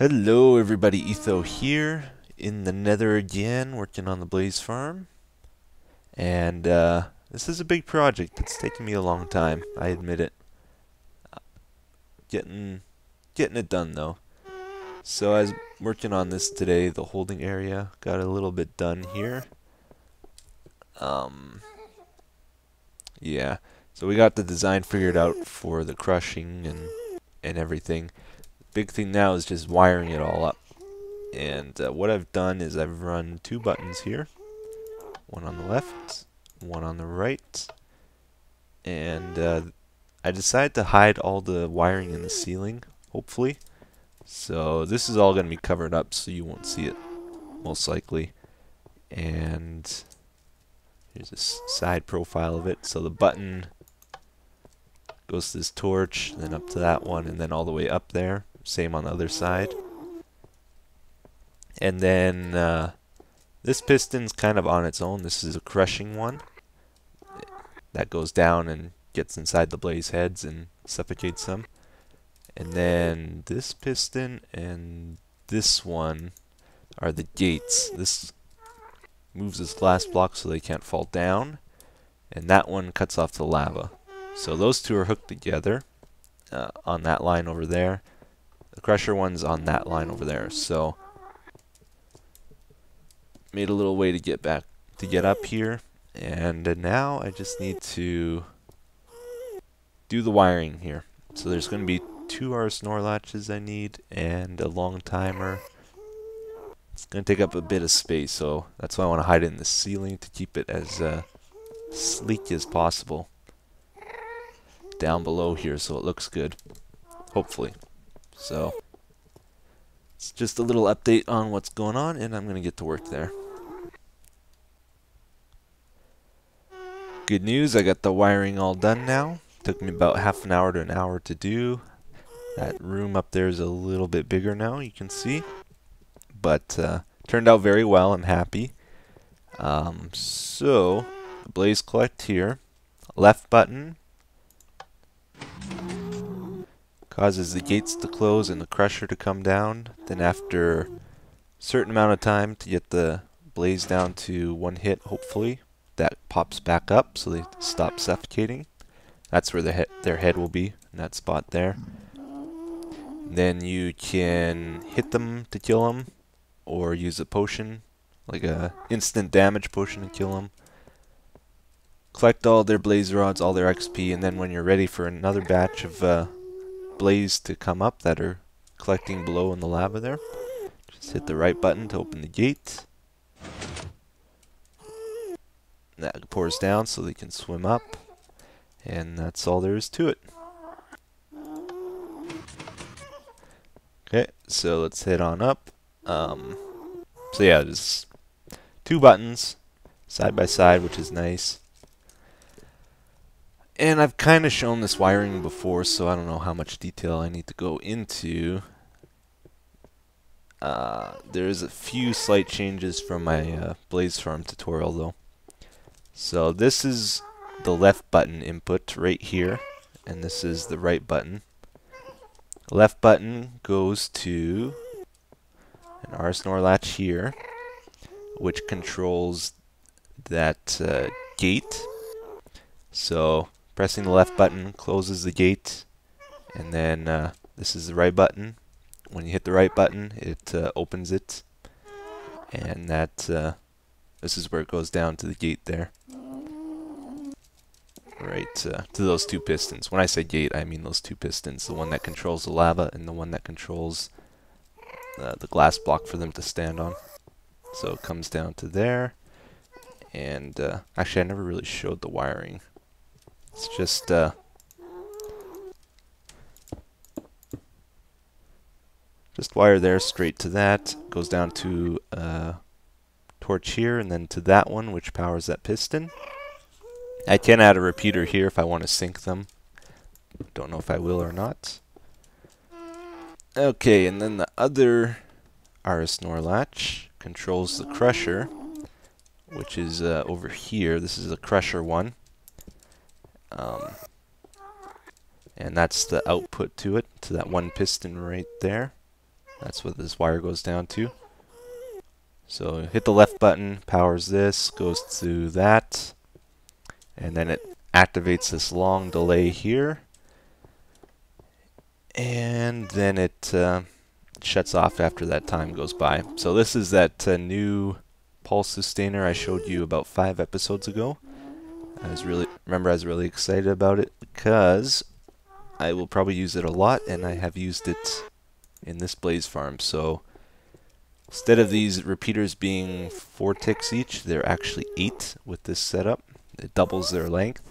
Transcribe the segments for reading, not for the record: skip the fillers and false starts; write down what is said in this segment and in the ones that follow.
Hello everybody, Etho here in the Nether again, working on the Blaze farm. And this is a big project. It's taken me a long time, I admit it. Getting it done though. So I was working on this today, the holding area. Got a little bit done here. Yeah. So we got the design figured out for the crushing and everything. Big thing now is just wiring it all up. And what I've done is I've run two buttons here. One on the left, one on the right. And I decided to hide all the wiring in the ceiling, hopefully. So this is all going to be covered up so you won't see it, most likely. And here's a side profile of it. So the button goes to this torch, then up to that one, and then all the way up there. Same on the other side. And then this piston's kind of on its own. This is a crushing one that goes down and gets inside the blaze heads and suffocates them. And then this piston and this one are the gates. This moves this glass block so they can't fall down, and that one cuts off the lava. So those two are hooked together on that line over there. The crusher one's on that line over there. So made a little way to get up here, and now I just need to do the wiring here. So there's going to be two RS-NOR latches I need and a long timer. It's going to take up a bit of space, so that's why I want to hide it in the ceiling to keep it as sleek as possible down below here so it looks good, hopefully. So it's just a little update on what's going on, and I'm going to get to work there. Good news, I got the wiring all done now. Took me about half an hour to an hour to do. That room up there is a little bit bigger now, you can see. But turned out very well, I'm happy. So, blaze collect here. Left button causes the gates to close and the crusher to come down. Then after a certain amount of time to get the blaze down to one hit, hopefully, that pops back up so they stop suffocating. That's where their head will be, in that spot there. Then you can hit them to kill them, or use a potion, like a instant damage potion to kill them. Collect all their blaze rods, all their XP, and then when you're ready for another batch of blaze to come up that are collecting below in the lava there, just hit the right button to open the gate. That pours down so they can swim up, and that's all there is to it. Okay, so let's head on up. So yeah, just two buttons side by side, which is nice. And I've kind of shown this wiring before, so I don't know how much detail I need to go into. There's a few slight changes from my Blaze Farm tutorial though. So this is the left button input right here, and this is the right button. The left button goes to an RS-NOR latch here, which controls that gate. So pressing the left button closes the gate, and then this is the right button. When you hit the right button, it opens it, and that this is where it goes down to the gate there. Right to those two pistons. When I say gate, I mean those two pistons, the one that controls the lava and the one that controls the glass block for them to stand on. So it comes down to there, and actually I never really showed the wiring. It's just wire there straight to that, goes down to torch here, and then to that one which powers that piston. I can add a repeater here if I want to sync them. Don't know if I will or not. Okay, and then the other RS-NOR latch controls the crusher, which is over here. This is a crusher one. And that's the output to it, to that one piston right there. That's what this wire goes down to. So hit the left button, powers this, goes to that, and then it activates this long delay here, and then it shuts off after that time goes by. So this is that new pulse sustainer I showed you about 5 episodes ago. I was really excited about it because I will probably use it a lot, and I have used it in this blaze farm. So instead of these repeaters being 4 ticks each, they're actually 8 with this setup. It doubles their length.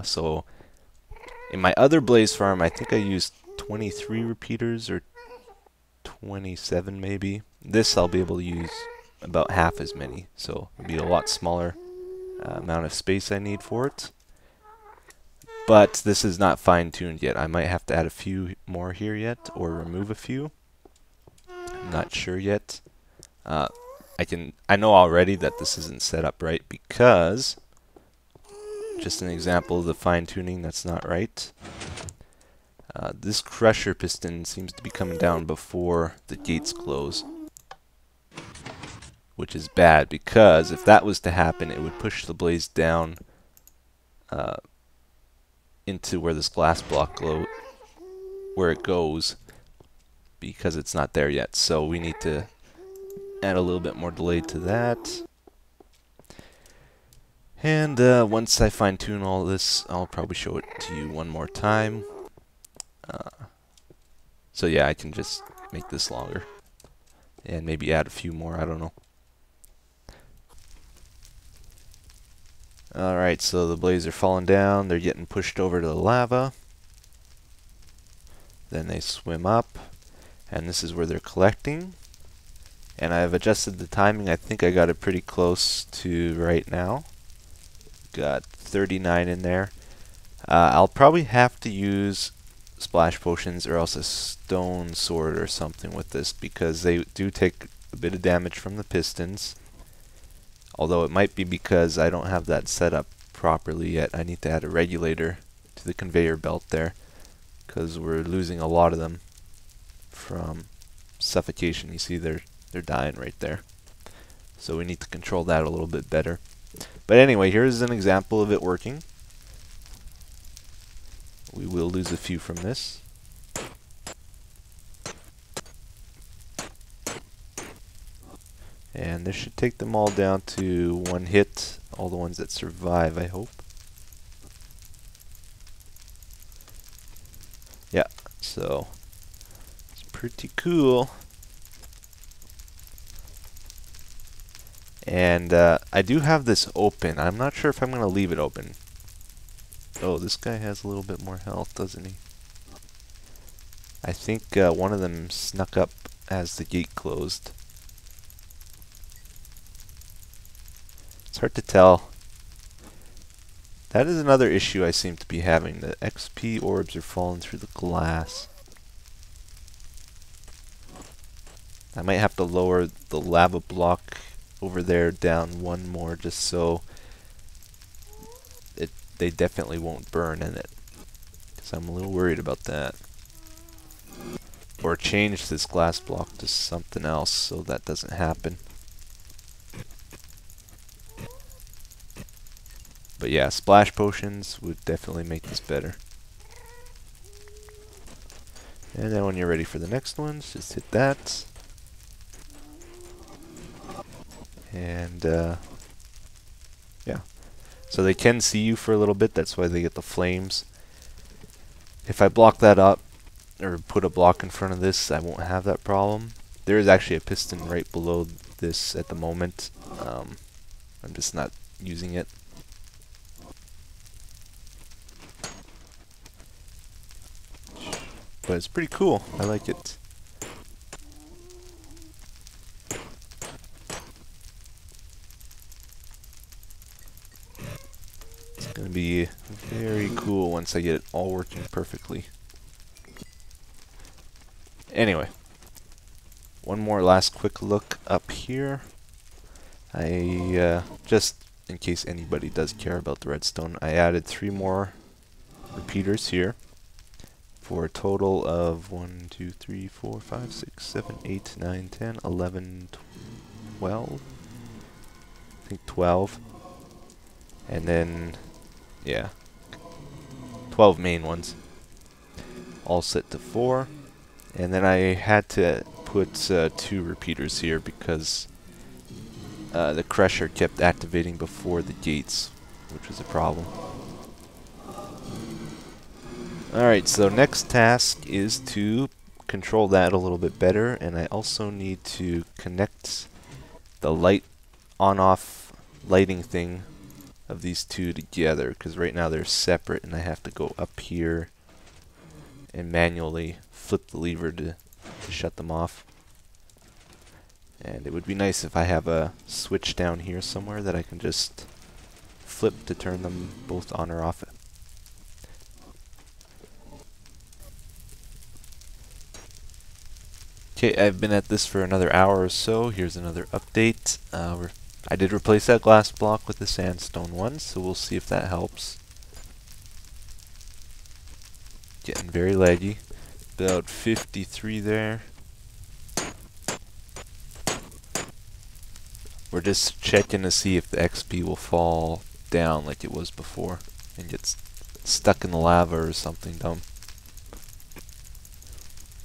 So in my other blaze farm, I think I used 23 repeaters or 27 maybe. This I'll be able to use about half as many, so it'll be a lot smaller amount of space I need for it. But this is not fine-tuned yet. I might have to add a few more here yet, or remove a few. I'm not sure yet. I know already that this isn't set up right because, just an example of the fine-tuning that's not right. This crusher piston seems to be coming down before the gates close, which is bad because if that was to happen, it would push the blaze down into where this glass block where it goes, because it's not there yet. So we need to add a little bit more delay to that. And once I fine tune all this, I'll probably show it to you one more time. So yeah, I can just make this longer and maybe add a few more, I don't know. Alright, so the blades are falling down, they're getting pushed over to the lava. Then they swim up, and this is where they're collecting. And I've adjusted the timing. I think I got it pretty close to right now. Got 39 in there. I'll probably have to use splash potions or else a stone sword or something with this, because they do take a bit of damage from the pistons. Although it might be because I don't have that set up properly yet. I need to add a regulator to the conveyor belt there, because we're losing a lot of them from suffocation. You see they're dying right there. So we need to control that a little bit better. But anyway, here's an example of it working. We will lose a few from this. And this should take them all down to 1 hit, all the ones that survive, I hope. Yeah, so it's pretty cool. And I do have this open. I'm not sure if I'm going to leave it open. Oh, this guy has a little bit more health, doesn't he? I think one of them snuck up as the gate closed. It's hard to tell. That is another issue I seem to be having. The XP orbs are falling through the glass. I might have to lower the lava block over there down 1 more just so they definitely won't burn in it. Because I'm a little worried about that. Or change this glass block to something else so that doesn't happen. But yeah, splash potions would definitely make this better. And then when you're ready for the next ones, just hit that. And yeah. So they can see you for a little bit, that's why they get the flames. If I block that up, or put a block in front of this, I won't have that problem. There is actually a piston right below this at the moment. I'm just not using it. But it's pretty cool. I like it. It's going to be very cool once I get it all working perfectly. Anyway, one more last quick look up here. I just in case anybody does care about the redstone, I added 3 more repeaters here. for a total of 1, 2, 3, 4, 5, 6, 7, 8, 9, 10, 11, 12. I think 12. And then, yeah, 12 main ones. All set to 4. And then I had to put 2 repeaters here because the crusher kept activating before the gates, which was a problem. Alright, so next task is to control that a little bit better, and I also need to connect the light on-off lighting thing of these two together, because right now they're separate and I have to go up here and manually flip the lever to shut them off. And it would be nice if I have a switch down here somewhere that I can just flip to turn them both on or off. Okay, I've been at this for another hour or so. Here's another update. I did replace that glass block with the sandstone one, so we'll see if that helps. Getting very laggy. About 53 there. We're just checking to see if the XP will fall down like it was before and gets stuck in the lava or something dumb.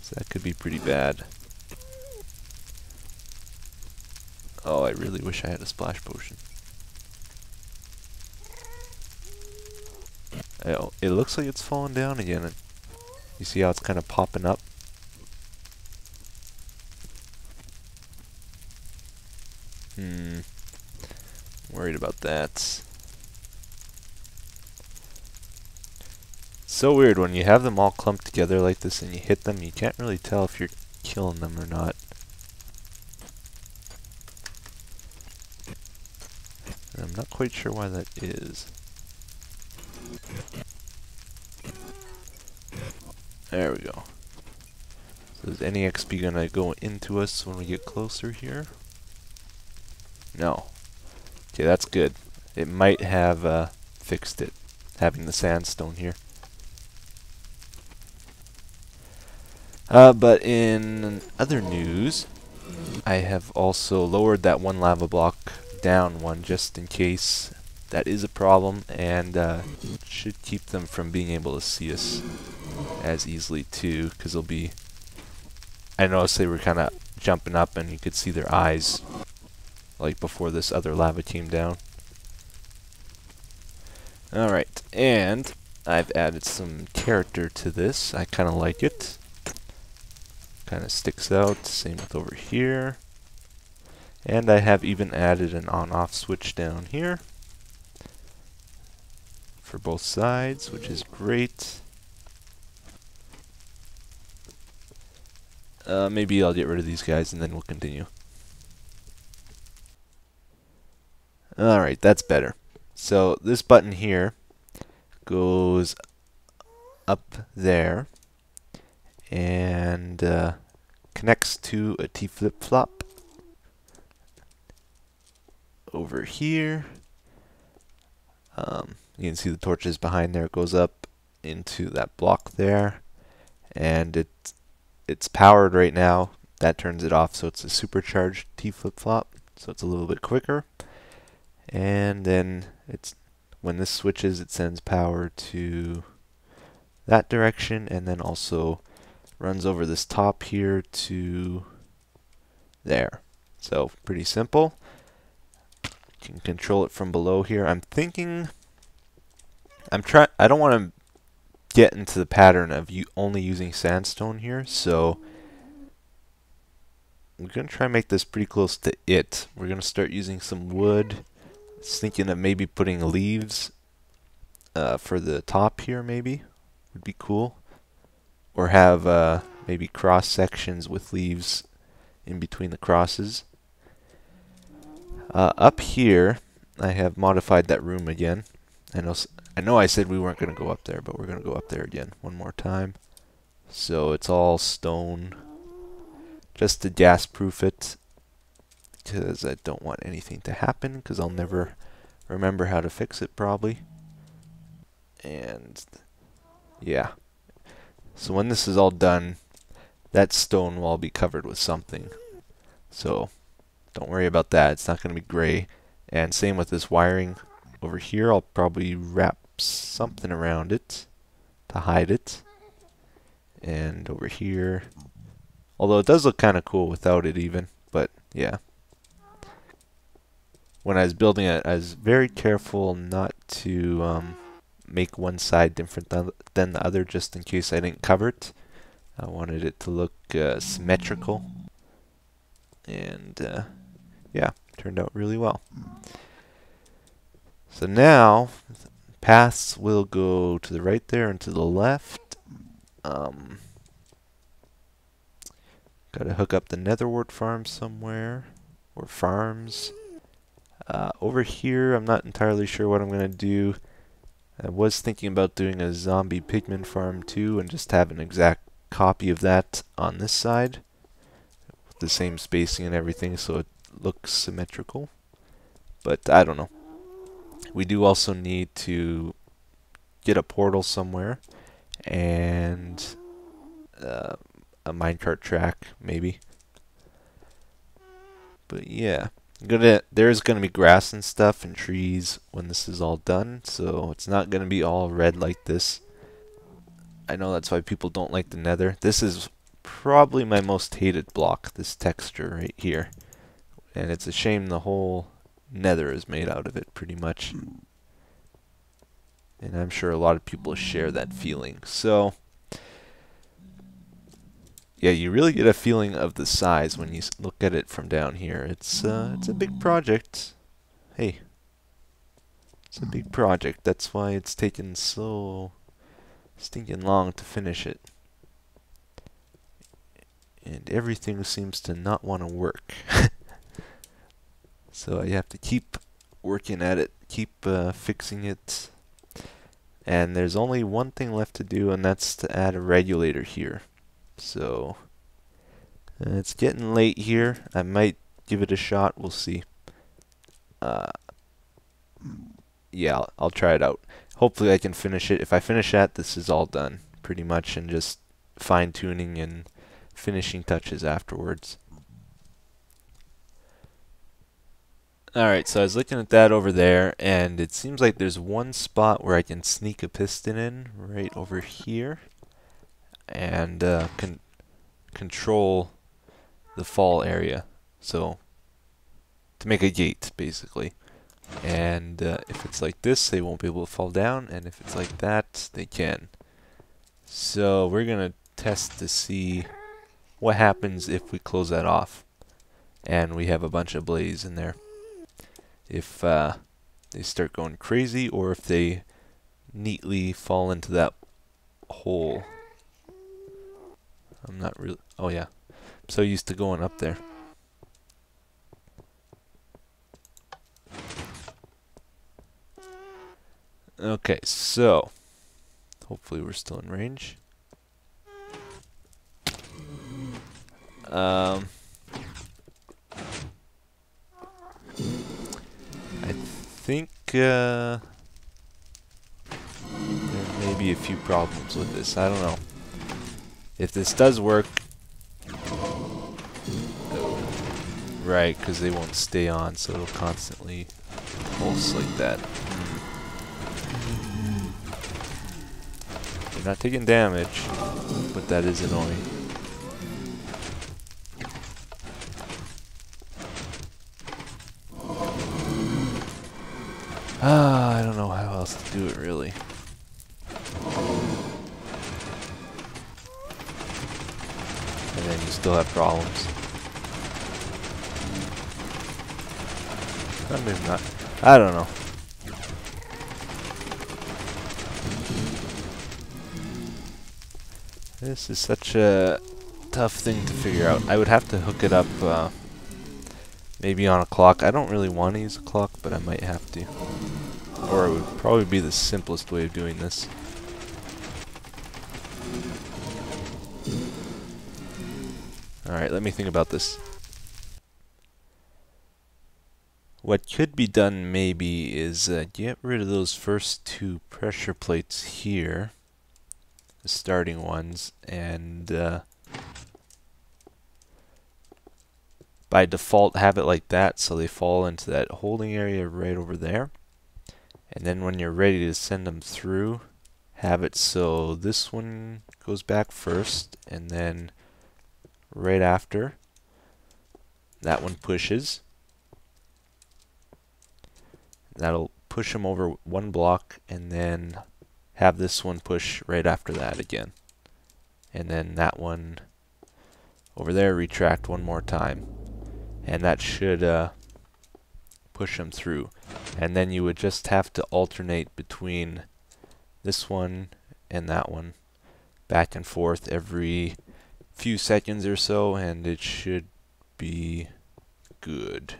So that could be pretty bad. Oh, I really wish I had a splash potion. Oh, it looks like it's falling down again. You see how it's kind of popping up? Worried about that. So weird when you have them all clumped together like this and you hit them, you can't really tell if you're killing them or not. And I'm not quite sure why that is. There we go. So is any XP gonna go into us when we get closer here? No. Okay, that's good. It might have fixed it, having the sandstone here. But in other news, I have also lowered that one lava block down one just in case that is a problem, and should keep them from being able to see us as easily too, because they'll be... I noticed they were kind of jumping up and you could see their eyes like before this other lava came down. Alright, and I've added some character to this. I kind of like it. Kind of sticks out. Same with over here. And I have even added an on-off switch down here for both sides, which is great. Maybe I'll get rid of these guys and then we'll continue. Alright, that's better. So this button here goes up there and connects to a T flip-flop over here. You can see the torches behind there. It goes up into that block there, and it's powered right now. That turns it off, so it's a supercharged T flip-flop, so it's a little bit quicker. And then when this switches, it sends power to that direction, and then also runs over this top here to there. So pretty simple. You can control it from below here. I'm thinking I don't want to get into the pattern of only using sandstone here, so I'm going to try and make this pretty close to it. We're going to start using some wood. I was thinking of maybe putting leaves for the top here, maybe would be cool, or have maybe cross sections with leaves in between the crosses. Up here I have modified that room again. I know I said we weren't going to go up there, but we're going to go up there again one more time. So it's all stone, just to gas proof it, because I don't want anything to happen, because I'll never remember how to fix it probably. And yeah, So when this is all done, that stone will all be covered with something. So don't worry about that. It's not going to be gray. And same with this wiring over here. I'll probably wrap something around it to hide it. And over here, although it does look kind of cool without it even, but yeah. When I was building it, I was very careful not to make one side different than the other, just in case I didn't cover it. I wanted it to look symmetrical, and yeah, turned out really well. So now, paths will go to the right there and to the left. Gotta hook up the netherwort farm somewhere, or farms. Over here, I'm not entirely sure what I'm gonna do. I was thinking about doing a zombie pigman farm too, and just have an exact copy of that on this side, with the same spacing and everything, so it looks symmetrical. But I don't know. We do also need to get a portal somewhere, and a minecart track, maybe. But yeah, there's gonna be grass and stuff and trees when this is all done, so it's not gonna be all red like this. I know that's why people don't like the nether. This is probably my most hated block, this texture right here. And it's a shame the whole nether is made out of it, pretty much. And I'm sure a lot of people share that feeling. So yeah, you really get a feeling of the size when you look at it from down here. It's a big project. Hey, it's a big project. That's why it's taken so stinking long to finish it. And everything seems to not want to work. So you have to keep working at it, keep fixing it. And there's only one thing left to do, and that's to add a regulator here. So it's getting late here. I might give it a shot. We'll see. Yeah, I'll try it out. Hopefully I can finish it. If I finish that, this is all done pretty much, and just fine-tuning and finishing touches afterwards. Alright, so I was looking at that over there, and it seems like there's one spot where I can sneak a piston in, right over here, and control the fall area. So, to make a gate, basically. And if it's like this, they won't be able to fall down, and if it's like that, they can. So, we're going to test to see what happens if we close that off, and we have a bunch of blaze in there. If they start going crazy, or if they neatly fall into that hole. I'm not really... Oh yeah, I'm so used to going up there. Okay, so hopefully we're still in range. I think there may be a few problems with this. I don't know. If this does work, right, because they won't stay on, so it'll constantly pulse like that. They're not taking damage, but that is annoying. I don't know how else to do it, really. And then you still have problems. Maybe not. I don't know. This is such a tough thing to figure out. I would have to hook it up maybe on a clock. I don't really want to use a clock, but I might have to. Or it would probably be the simplest way of doing this. Alright, let me think about this. What could be done maybe is get rid of those first two pressure plates here. the starting ones, and by default have it like that so they fall into that holding area right over there. And then when you're ready to send them through, have it so this one goes back first, and then right after that one pushes. That'll push them over one block, and then have this one push right after that again. And then that one over there retract one more time. And that should push them through. And then you would just have to alternate between this one and that one, back and forth every few seconds or so, and it should be good.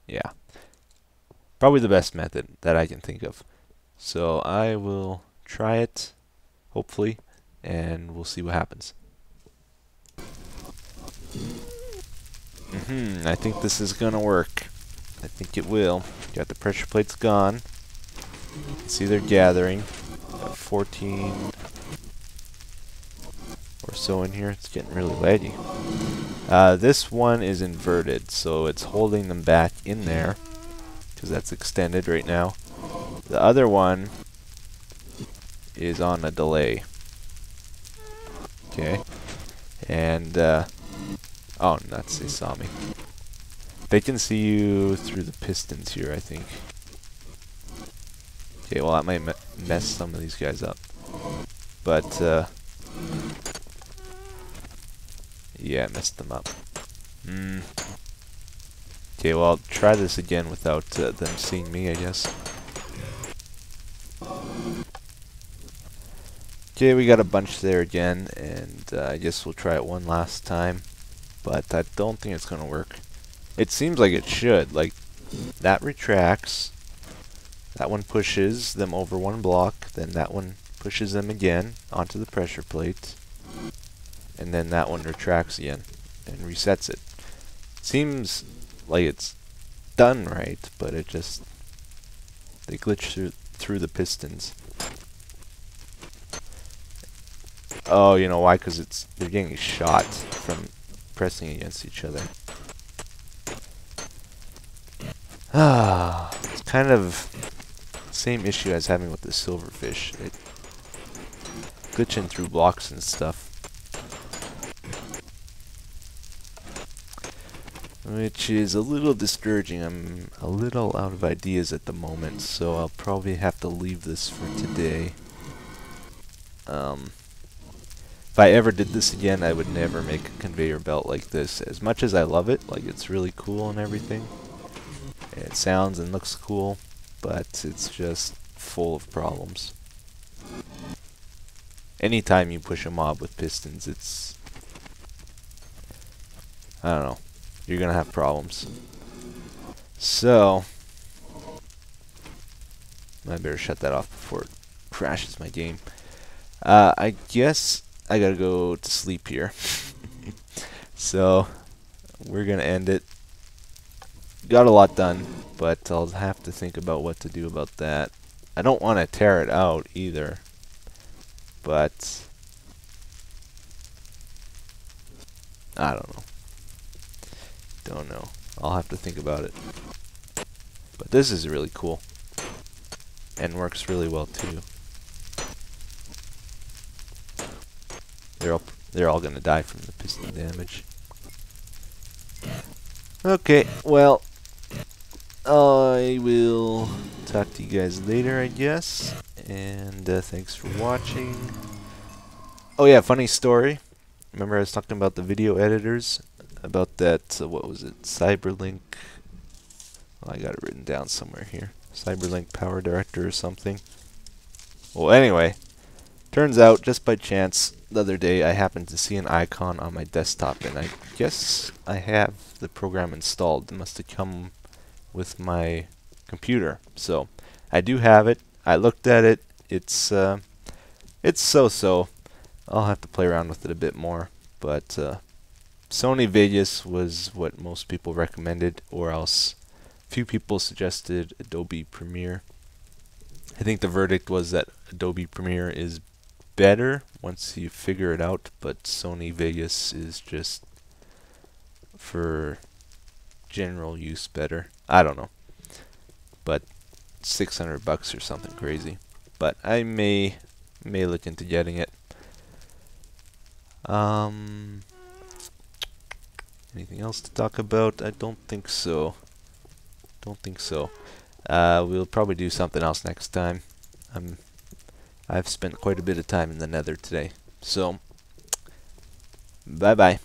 Yeah, probably the best method that I can think of. So I will try it, hopefully, and we'll see what happens. I think this is gonna work. I think it will. Got the pressure plates gone. See, they're gathering. Got 14 or so in here. It's getting really laggy. This one is inverted, so it's holding them back in there because that's extended right now. The other one is on a delay. Okay. And oh nuts, they saw me. They can see you through the pistons here, I think. Okay, well that might mess some of these guys up. But yeah, it messed them up. Okay, well I'll try this again without them seeing me, I guess. Okay, we got a bunch there again, and I guess we'll try it one last time. But I don't think it's gonna work. It seems like it should. Like, that retracts. That one pushes them over one block. Then that one pushes them again onto the pressure plate. And then that one retracts again and resets it. Seems like it's done right, but it just... they glitch through the pistons. Oh, you know why? Because they're getting shot from pressing against each other. It's kind of the same issue as having with the silverfish. It glitching through blocks and stuff. Which is a little discouraging. I'm a little out of ideas at the moment, so I'll probably have to leave this for today. If I ever did this again, I would never make a conveyor belt like this. As much as I love it, like it's really cool and everything. It sounds and looks cool, but it's just full of problems. Anytime you push a mob with pistons, it's... I don't know. You're gonna have problems. So... I better shut that off before it crashes my game. I guess I gotta go to sleep here. So, we're gonna end it. Got a lot done, but I'll have to think about what to do about that. I don't want to tear it out either, but I don't know. Don't know. I'll have to think about it. But this is really cool and works really well too. They're all gonna die from the piston damage. Okay, well, I will talk to you guys later, I guess. And thanks for watching. Oh yeah, funny story. Remember I was talking about the video editors? About that, what was it? Cyberlink. Well, I got it written down somewhere here. Cyberlink Power Director or something. Well, anyway, turns out, just by chance, the other day I happened to see an icon on my desktop, and I guess I have the program installed. It must have come with my computer. So, I do have it. I looked at it. It's so-so. I'll have to play around with it a bit more. But Sony Vegas was what most people recommended, or else few people suggested Adobe Premiere. I think the verdict was that Adobe Premiere is better once you figure it out, but Sony Vegas is just for general use better. I don't know, but $600 or something crazy. But I may look into getting it. Anything else to talk about? I don't think so. We'll probably do something else next time. I've spent quite a bit of time in the Nether today. So, bye bye.